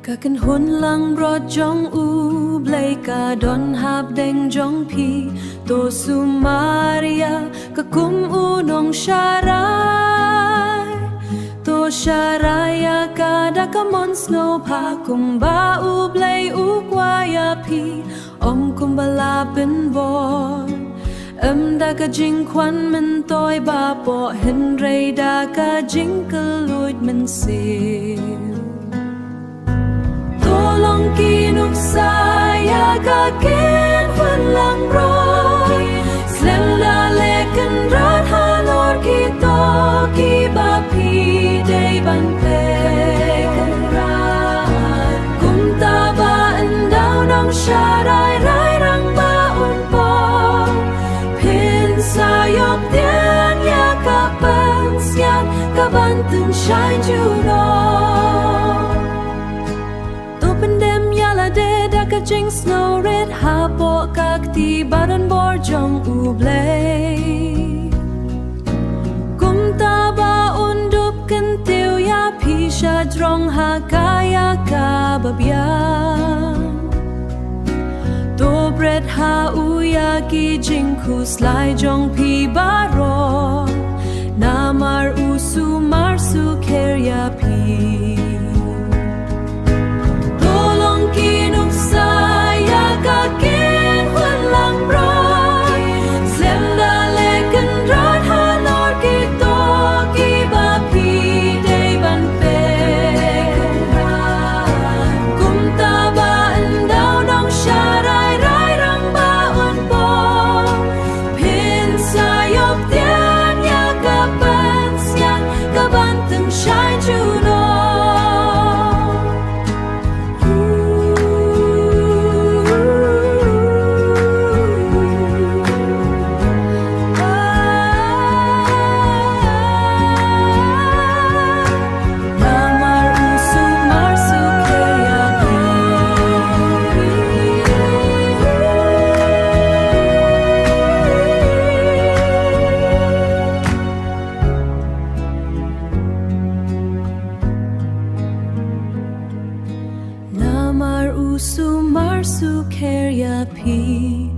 Ka kynhun langbrot jong blay ka don hab deng jong pi to sumaria ka kum unong sharai to sharaya ka da ka mon snow pa kum ba blay kwaya pi om kum bala bin bor da ka jing kwan min toy ba po hin rei da ka jing ka luit min sil long ki nuksa iaka kynhun langbrot sengsamla lekan rat halor ki to ki ba pi day ban pe kan rat kum ta ba andau nong sharai rai rang ba un po pin sayop tiang iaka ban sian ka ban tung shine juno ka jing snow red ha po kak ti baran bor jong blay kum ta ba undup kan tiu ya pi sha drong ha kaya ka babyan to bread ha uya ki jing ku slai jong pi baro namar usu mar su ker ya pi Mar usu ker ya pi